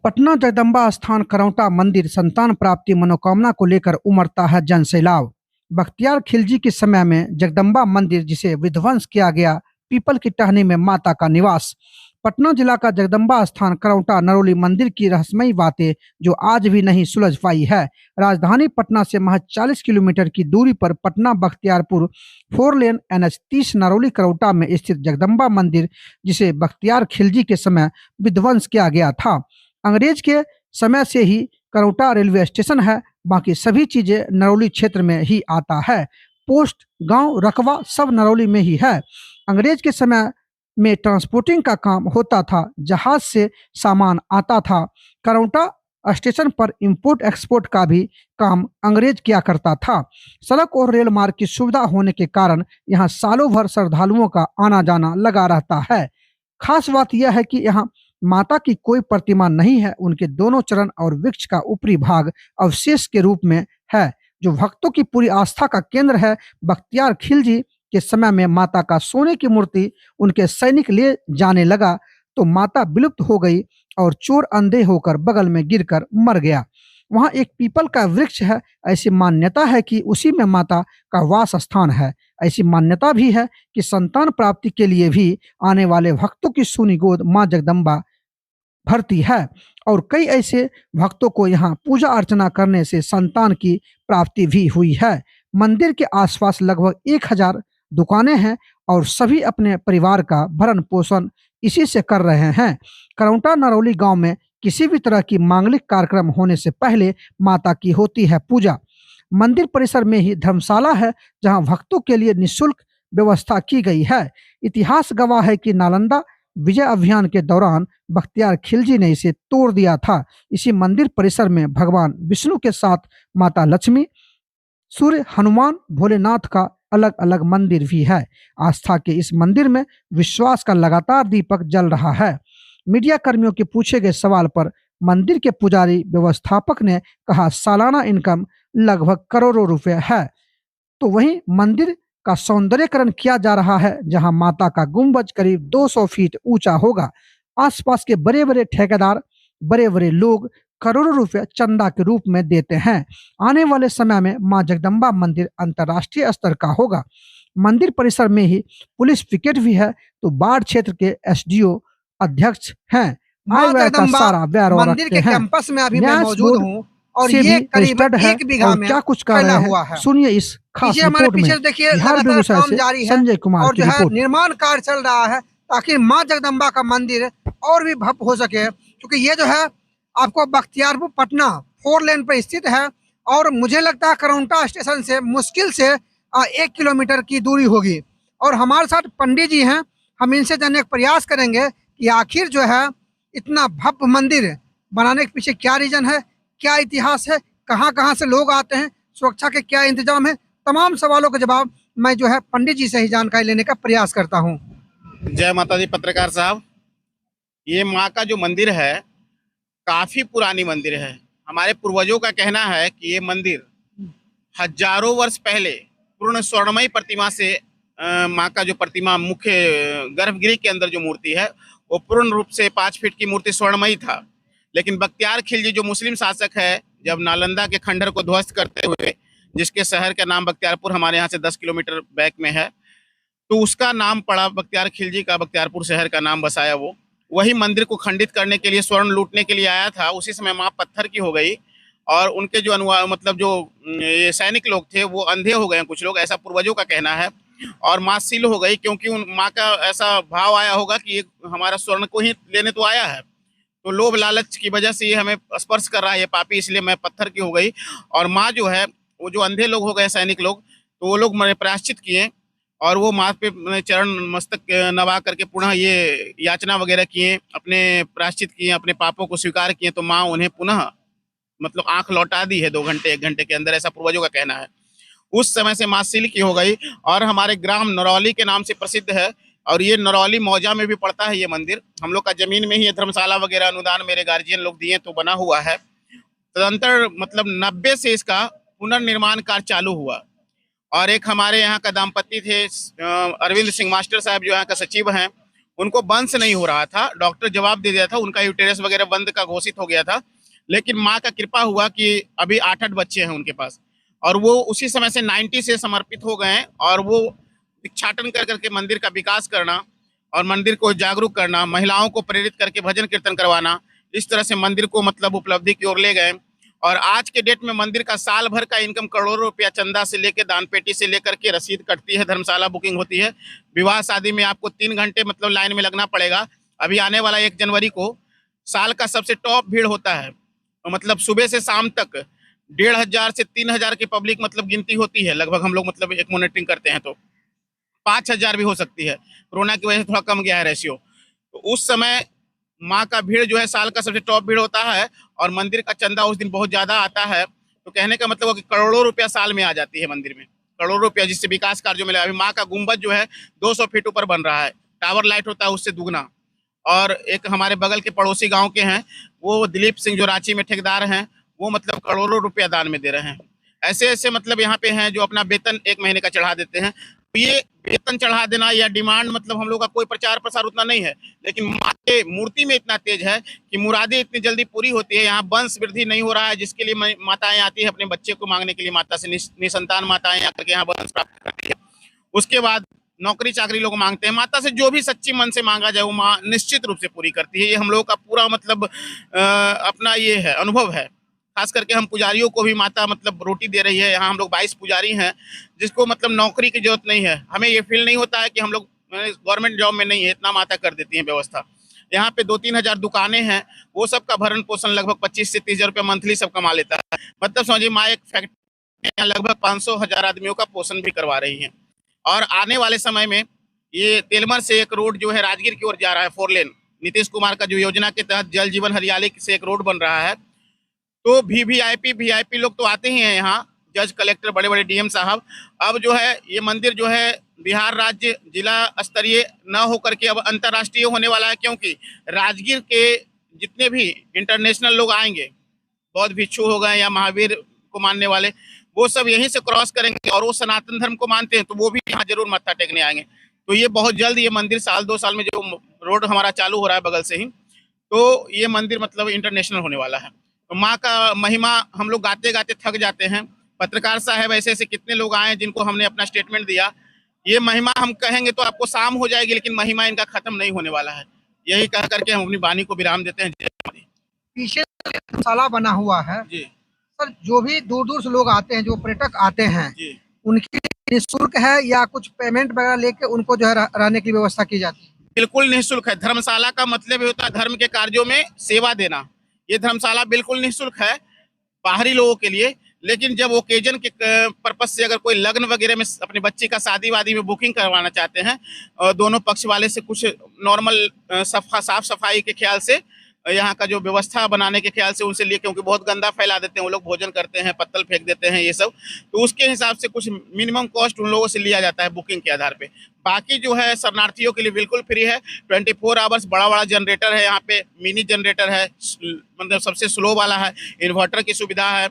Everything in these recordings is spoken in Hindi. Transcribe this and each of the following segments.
पटना जगदम्बा स्थान करौटा मंदिर संतान प्राप्ति मनोकामना को लेकर उमड़ता है जन सैलाब। बख्तियार खिलजी के समय में जगदम्बा मंदिर जिसे विध्वंस किया गया, पीपल की टहनी में माता का निवास। पटना जिला का जगदम्बा स्थान करौटा नरौली मंदिर की रहस्यमयी बातें जो आज भी नहीं सुलझ पाई है। राजधानी पटना से महज 40 किलोमीटर की दूरी पर पटना बख्तियारपुर 4 लेन NH 30 नरौली करौटा में स्थित जगदम्बा मंदिर जिसे बख्तियार खिलजी के समय विध्वंस किया गया था। अंग्रेज के समय से ही करौटा रेलवे स्टेशन है, बाकी सभी चीजें नरौली क्षेत्र में ही आता है। पोस्ट, गांव, रकबा सब नरौली में ही है। अंग्रेज के समय में ट्रांसपोर्टिंग का काम होता था, जहाज से सामान आता था। करौटा स्टेशन पर इंपोर्ट एक्सपोर्ट का भी काम अंग्रेज किया करता था। सड़क और रेल मार्ग की सुविधा होने के कारण यहाँ सालों भर श्रद्धालुओं का आना जाना लगा रहता है। खास बात यह है कि यहाँ माता की कोई प्रतिमा नहीं है, उनके दोनों चरण और वृक्ष का ऊपरी भाग अवशेष के रूप में है, जो भक्तों की पूरी आस्था का केंद्र है। बख्तियार खिलजी के समय में माता का सोने की मूर्ति उनके सैनिक ले जाने लगा तो माता विलुप्त हो गई और चोर अंधे होकर बगल में गिरकर मर गया। वहाँ एक पीपल का वृक्ष है, ऐसी मान्यता है कि उसी में माता का वास स्थान है। ऐसी मान्यता भी है कि संतान प्राप्ति के लिए भी आने वाले भक्तों की सूनी गोद माँ जगदम्बा भरती है और कई ऐसे भक्तों को यहाँ पूजा अर्चना करने से संतान की प्राप्ति भी हुई है। मंदिर के आसपास लगभग 1000 दुकानें हैं और सभी अपने परिवार का भरण पोषण इसी से कर रहे हैं। करौटा नरौली गांव में किसी भी तरह की मांगलिक कार्यक्रम होने से पहले माता की होती है पूजा। मंदिर परिसर में ही धर्मशाला है, जहां भक्तों के लिए निःशुल्क व्यवस्था की गई है। इतिहास गवाह है कि नालंदा विजय अभियान के दौरान बख्तियार खिलजी ने इसे तोड़ दिया था। इसी मंदिर परिसर में भगवान विष्णु के साथ माता लक्ष्मी, सूर्य, हनुमान, भोलेनाथ का अलग अलग मंदिर भी है। आस्था के इस मंदिर में विश्वास का लगातार दीपक जल रहा है। मीडिया कर्मियों के पूछे गए सवाल पर मंदिर के पुजारी व्यवस्थापक ने कहा, सालाना इनकम लगभग करोड़ों रुपए है। तो वहीं मंदिर का सौंदर्यकरण किया जा रहा है, जहां माता का गुंबज करीब 200 फीट ऊंचा होगा। आसपास के बड़े बड़े ठेकेदार, बड़े बड़े लोग करोड़ों रुपए चंदा के रूप में देते हैं। आने वाले समय में मां जगदम्बा मंदिर अंतर्राष्ट्रीय स्तर का होगा। मंदिर परिसर में ही पुलिस पिकेट भी है, तो बाढ़ क्षेत्र के SDO अध्यक्ष हैं। मां आय व्यय का जगदम्बा सारा ब्यौरा मंदिर रखते के हैं। कैंपस में अभी मैं न्यास मौजूद बोर्ड हूँ और से भी ये करीब रजिस्टर्ड है 1 बीघा और में क्या कुछ कर फैला रहे हुआ हैं, है। सुनिए इस खास पीछे हमारे रिपोर्ट में। पीछे देखिए बिहार लगातार बेगूसराय काम से जारी है संजय कुमार और की जो है रिपोर्ट। निर्माण कार्य चल रहा है ताकि मां जगदम्बा का मंदिर और भी भव्य हो सके, क्योंकि ये जो है आपको बख्तियारपुर पटना 4 लेन पर स्थित है और मुझे लगता है करौटा स्टेशन से मुश्किल से 1 किलोमीटर की दूरी होगी। और हमारे साथ पंडित जी हैं, हम इनसे जानने का प्रयास करेंगे कि आखिर जो है इतना भव्य मंदिर बनाने के पीछे क्या रीजन है, क्या इतिहास है, कहाँ कहाँ से लोग आते हैं, सुरक्षा के क्या इंतजाम है। तमाम सवालों का जवाब मैं जो है पंडित जी से ही जानकारी लेने का प्रयास करता हूँ। जय माता दी पत्रकार साहब, ये माँ का जो मंदिर है काफी पुरानी मंदिर है। हमारे पूर्वजों का कहना है कि ये मंदिर हजारों वर्ष पहले पूर्ण स्वर्णमयी प्रतिमा से माँ का जो प्रतिमा मुख्य गर्भगृह के अंदर जो मूर्ति है वो पूर्ण रूप से 5 फीट की मूर्ति स्वर्णमयी था। लेकिन बख्तियार खिलजी जो मुस्लिम शासक है, जब नालंदा के खंडर को ध्वस्त करते हुए, जिसके शहर का नाम बख्तियारपुर हमारे यहाँ से 10 किलोमीटर बैक में है, तो उसका नाम पड़ा बख्तियार खिलजी का, बख्तियारपुर शहर का नाम बसाया वो। वही मंदिर को खंडित करने के लिए, स्वर्ण लूटने के लिए आया था। उसी समय माँ पत्थर की हो गई और उनके जो मतलब जो ये सैनिक लोग थे वो अंधे हो गए, कुछ लोग, ऐसा पूर्वजों का कहना है। और माँ सील हो गई क्योंकि उन माँ का ऐसा भाव आया होगा कि ये हमारा स्वर्ण को ही लेने तो आया है, तो लोभ लालच की वजह से ये हमें स्पर्श कर रहा है, ये पापी, इसलिए मैं पत्थर की हो गई। और माँ जो है वो जो अंधे लोग हो गए सैनिक लोग, तो वो लोग मैंने प्रायश्चित किए और वो माँ पे चरण मस्तक नवा करके पुनः ये याचना वगैरह किए, अपने प्रायश्चित किए, अपने पापों को स्वीकार किए, तो माँ उन्हें पुनः मतलब आंख लौटा दी है 2 घंटे 1 घंटे के अंदर, ऐसा पूर्वजों का कहना है। उस समय से माँ सील की हो गई और हमारे ग्राम नरौली के नाम से प्रसिद्ध है। और ये नरौली मौजा में भी पड़ता है ये मंदिर। हम लोग का जमीन में ही ये धर्मशाला वगैरह अनुदान मेरे गार्जियन लोग दिए तो बना हुआ है। तदंतर मतलब 90 से इसका पुनर्निर्माण कार्य चालू हुआ। और एक हमारे यहाँ का दाम्पत्य थे, अरविंद सिंह मास्टर साहब जो यहाँ का सचिव हैं, उनको वंश नहीं हो रहा था, डॉक्टर जवाब दे दिया था, उनका यूटेरस वगैरह बंद का घोषित हो गया था। लेकिन माँ का कृपा हुआ कि अभी 8-8 बच्चे हैं उनके पास, और वो उसी समय से 90 से समर्पित हो गए हैं। और वो भिक्षाटन कर करके मंदिर का विकास करना और मंदिर को जागरूक करना, महिलाओं को प्रेरित करके भजन कीर्तन करवाना, इस तरह से मंदिर को मतलब उपलब्धि की ओर ले गए। और आज के डेट में मंदिर का साल भर का इनकम करोड़ों रुपया चंदा से लेकर दान पेटी से लेकर के रसीद कटती है, धर्मशाला बुकिंग होती है। विवाह शादी में आपको 3 घंटे मतलब लाइन में लगना पड़ेगा। अभी आने वाला 1 जनवरी को साल का सबसे टॉप भीड़ होता है, तो मतलब सुबह से शाम तक 1500 से 3000 की पब्लिक मतलब गिनती होती है लगभग। हम लोग मतलब एक मॉनिटरिंग करते हैं तो 5000 भी हो सकती है, कोरोना की वजह से थोड़ा कम गया है रेशियो। तो उस समय माँ का भीड़ जो है साल का सबसे टॉप भीड़ होता है, और मंदिर का चंदा उस दिन बहुत ज्यादा आता है। तो कहने का मतलब कि करोड़ों रुपया साल में आ जाती है मंदिर में, करोड़ों रुपया, जिससे विकास कार्यों में लगा। अभी माँ का गुम्बद जो है 200 फीट ऊपर बन रहा है, टावर लाइट होता है उससे दुगना। और एक हमारे बगल के पड़ोसी गांव के हैं, वो दिलीप सिंह जो रांची में ठेकेदार हैं, वो मतलब करोड़ों रुपया दान में दे रहे हैं। ऐसे ऐसे मतलब यहाँ पे हैं जो अपना वेतन 1 महीने का चढ़ा देते हैं। तो ये वेतन चढ़ा देना या डिमांड मतलब हम लोग का कोई प्रचार प्रसार उतना नहीं है, लेकिन माँ के मूर्ति में इतना तेज है कि मुरादें इतनी जल्दी पूरी होती है। यहाँ वंश वृद्धि नहीं हो रहा है, जिसके लिए माताएं आती है अपने बच्चे को मांगने के लिए, माता से निसंतान माताएं आकर के यहाँ वंश प्राप्त करती है। उसके बाद नौकरी चाकरी लोग मांगते हैं, माता से जो भी सच्ची मन से मांगा जाए वो माँ निश्चित रूप से पूरी करती है। ये हम लोगों का पूरा मतलब अपना ये है अनुभव है। खास करके हम पुजारियों को भी माता मतलब रोटी दे रही है। यहाँ हम लोग 22 पुजारी हैं, जिसको मतलब नौकरी की जरूरत नहीं है। हमें ये फील नहीं होता है कि हम लोग गवर्नमेंट जॉब में नहीं है, इतना माता कर देती है व्यवस्था। यहाँ पे 2-3 हजार दुकानें हैं, वो सबका भरण पोषण लगभग 25 से 30 हजार रुपया मंथली सब कमा लेता है। मतलब समझिए माँ एक फैक्ट्री लगभग 500,000 आदमियों का पोषण भी करवा रही है। और आने वाले समय में ये तेलमर से एक रोड जो है राजगीर की ओर जा रहा है, 4 लेन, नीतीश कुमार का जो योजना के तहत जल जीवन हरियाली से एक रोड बन रहा है। तो वीवीआईपी लोग तो आते ही हैं यहाँ, जज कलेक्टर बड़े बड़े डीएम साहब। अब जो है ये मंदिर जो है बिहार राज्य जिला स्तरीय न होकर के अब अंतर्राष्ट्रीय होने वाला है, क्योंकि राजगीर के जितने भी इंटरनेशनल लोग आएंगे, बौद्ध भिक्षु हो गए या महावीर को मानने वाले, वो सब यहीं से क्रॉस करेंगे और वो सनातन धर्म को मानते हैं, तो वो भी यहाँ जरूर मत्था टेकने आएंगे। तो ये बहुत जल्द ये मंदिर 1-2 साल में जो रोड हमारा चालू हो रहा है बगल से ही, तो ये मंदिर मतलब इंटरनेशनल होने वाला है। तो माँ का महिमा हम लोग गाते गाते थक जाते हैं। पत्रकार साहब ऐसे ऐसे कितने लोग आए जिनको हमने अपना स्टेटमेंट दिया। ये महिमा हम कहेंगे तो आपको शाम हो जाएगी, लेकिन महिमा इनका खत्म नहीं होने वाला है। यही कह करके हम अपनी वाणी को विराम देते हैं। पीछे धर्मशाला बना हुआ है जी सर, जो भी दूर दूर से लोग आते हैं, जो पर्यटक आते हैं, जी, उनकी निःशुल्क है या कुछ पेमेंट वगैरह लेके उनको जो है रहने की व्यवस्था की जाती है? बिल्कुल निःशुल्क है। धर्मशाला का मतलब होता है धर्म के कार्यों में सेवा देना। ये धर्मशाला बिल्कुल निःशुल्क है बाहरी लोगों के लिए। लेकिन जब ओकेजन के पर्पज से अगर कोई लग्न वगैरह में अपने बच्चे का शादी वादी में बुकिंग करवाना चाहते हैं, और दोनों पक्ष वाले से कुछ नॉर्मल साफ सफाई के ख्याल से, यहाँ का जो व्यवस्था बनाने के ख्याल से उनसे लिए, क्योंकि बहुत गंदा फैला देते हैं वो लोग, भोजन करते हैं, पत्तल फेंक देते हैं ये सब, तो उसके हिसाब से कुछ मिनिमम कॉस्ट उन लोगों से लिया जाता है बुकिंग के आधार पे। बाकी जो है शरणार्थियों के लिए बिल्कुल फ्री है। 24 आवर्स बड़ा बड़ा जनरेटर है यहाँ पे, मिनी जनरेटर है, मतलब सबसे स्लो वाला है, इन्वर्टर की सुविधा है।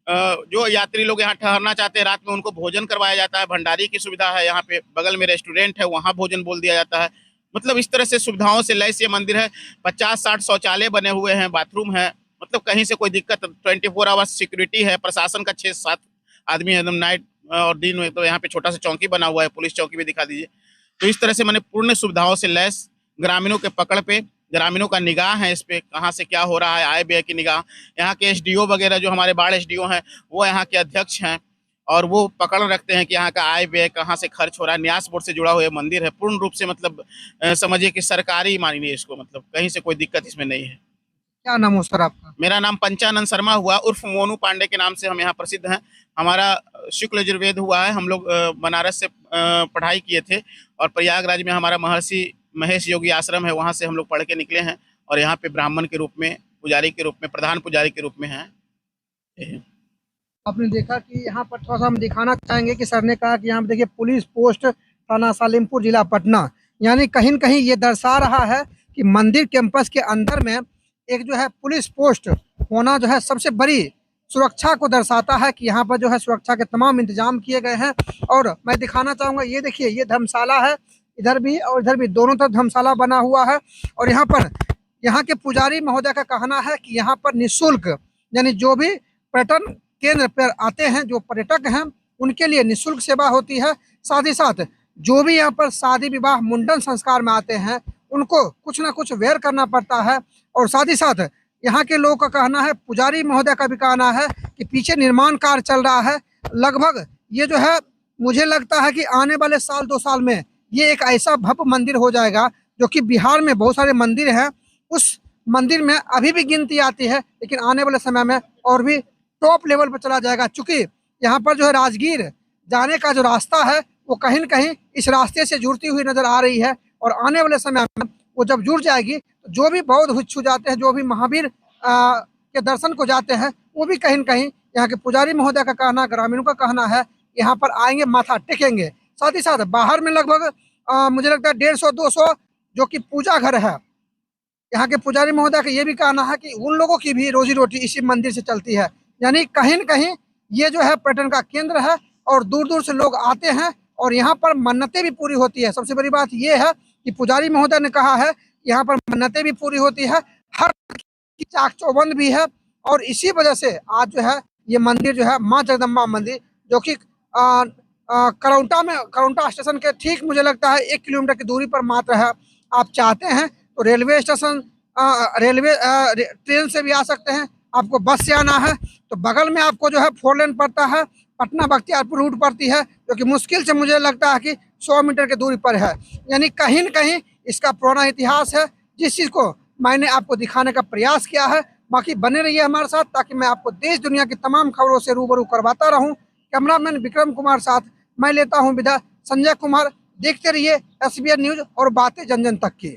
जो यात्री लोग यहाँ ठहरना चाहते हैं रात में उनको भोजन करवाया जाता है, भंडारी की सुविधा है। यहाँ पे बगल में रेस्टोरेंट है, वहाँ भोजन बोल दिया जाता है। मतलब इस तरह से सुविधाओं से लैस ये मंदिर है। 50-60 शौचालय बने हुए हैं, बाथरूम है, मतलब कहीं से कोई दिक्कत। 24 आवर्स सिक्योरिटी है, प्रशासन का 6-7 आदमी एकदम नाइट और दिन में। तो यहाँ पे छोटा सा चौकी बना हुआ है, पुलिस चौकी भी दिखा दीजिए। तो इस तरह से मैंने पूर्ण सुविधाओं से लैस, ग्रामीणों के पकड़ पे, ग्रामीणों का निगाह है इस पे, कहाँ से क्या हो रहा है, आय व्यय की निगाह। यहाँ के एसडीओ वगैरह जो हमारे बाढ़ एसडीओ हैं, वो यहाँ के अध्यक्ष हैं और वो पकड़ रखते हैं कि यहाँ का आय व्यय कहाँ से खर्च हो रहा है। न्यास बोर्ड से जुड़ा हुआ मंदिर है पूर्ण रूप से, मतलब समझिए कि सरकारी मानिए इसको, मतलब कहीं से कोई दिक्कत इसमें नहीं है। क्या नाम हो सर आपका? मेरा नाम पंचानंद शर्मा हुआ, उर्फ मोनू पांडे के नाम से हम यहाँ प्रसिद्ध हैं। हमारा शुक्ल यजुर्वेद हुआ है। हम लोग बनारस से पढ़ाई किए थे और प्रयागराज में हमारा महर्षि महेश योगी आश्रम है, वहाँ से हम लोग पढ़ के निकले हैं और यहाँ पे ब्राह्मण के रूप में, पुजारी के रूप में, प्रधान पुजारी के रूप में हैं। आपने देखा कि यहाँ पर थोड़ा सा हम दिखाना चाहेंगे कि सर ने कहा कि यहाँ पे देखिए पुलिस पोस्ट थाना सालिमपुर जिला पटना, यानी कहीं न कहीं ये दर्शा रहा है कि मंदिर कैंपस के अंदर में एक जो है पुलिस पोस्ट होना जो है सबसे बड़ी सुरक्षा को दर्शाता है कि यहाँ पर जो है सुरक्षा के तमाम इंतजाम किए गए हैं। और मैं दिखाना चाहूँगा, ये देखिए ये धर्मशाला है इधर भी और इधर भी, दोनों तरफ धर्मशाला बना हुआ है। और यहाँ पर यहाँ के पुजारी महोदय का कहना है कि यहाँ पर निःशुल्क, यानी जो भी पर्यटन केंद्र पर आते हैं, जो पर्यटक हैं, उनके लिए निःशुल्क सेवा होती है। साथ ही साथ जो भी यहाँ पर शादी विवाह मुंडन संस्कार में आते हैं, उनको कुछ ना कुछ वेयर करना पड़ता है। और साथ ही साथ यहाँ के लोगों का कहना है, पुजारी महोदय का भी कहना है कि पीछे निर्माण कार्य चल रहा है। लगभग ये जो है, मुझे लगता है कि आने वाले साल 2 साल में ये एक ऐसा भव्य मंदिर हो जाएगा, जो कि बिहार में बहुत सारे मंदिर हैं, उस मंदिर में अभी भी गिनती आती है, लेकिन आने वाले समय में और भी टॉप लेवल पर चला जाएगा। चूंकि यहाँ पर जो है राजगीर जाने का जो रास्ता है, वो कहीं न कहीं इस रास्ते से जुड़ती हुई नजर आ रही है। और आने वाले समय में वो जब जुड़ जाएगी, तो जो भी बौद्ध भिक्षु जाते हैं, जो भी महावीर के दर्शन को जाते हैं, वो भी कहीं न कहीं, यहाँ के पुजारी महोदय का कहना, ग्रामीणों का कहना है, यहाँ पर आएंगे, माथा टेकेंगे। साथ ही साथ बाहर में लगभग मुझे लगता है 150-200 जो कि पूजा घर है, यहाँ के पुजारी महोदय का ये भी कहना है कि उन लोगों की भी रोजी रोटी इसी मंदिर से चलती है। यानी कहीं न कहीं ये जो है पर्यटन का केंद्र है, और दूर दूर से लोग आते हैं, और यहाँ पर मन्नतें भी पूरी होती है। सबसे बड़ी बात ये है कि पुजारी महोदय ने कहा है कि यहाँ पर मन्नतें भी पूरी होती है, हर की चाक चौबंद भी है। और इसी वजह से आज जो है ये मंदिर जो है, माँ जगदम्बा मंदिर, जो कि करौंटा स्टेशन के ठीक मुझे लगता है 1 किलोमीटर की दूरी पर मात्र है। आप चाहते हैं तो रेलवे स्टेशन, ट्रेन से भी आ सकते हैं। आपको बस से आना है तो बगल में आपको जो है 4 लेन पड़ता है, पटना बख्तियारपुर रूट पड़ती है, जो कि मुश्किल से मुझे लगता है कि 100 मीटर की दूरी पर है। यानी कहीं न कहीं इसका पुराना इतिहास है, जिस चीज़ को मैंने आपको दिखाने का प्रयास किया है। बाकी बने रहिए हमारे साथ, ताकि मैं आपको देश दुनिया की तमाम खबरों से रूबरू करवाता रहूं। कैमरामैन विक्रम कुमार साथ मैं लेता हूं विदा। संजय कुमार, देखते रहिए SBN न्यूज़, और बातें जन जन तक की।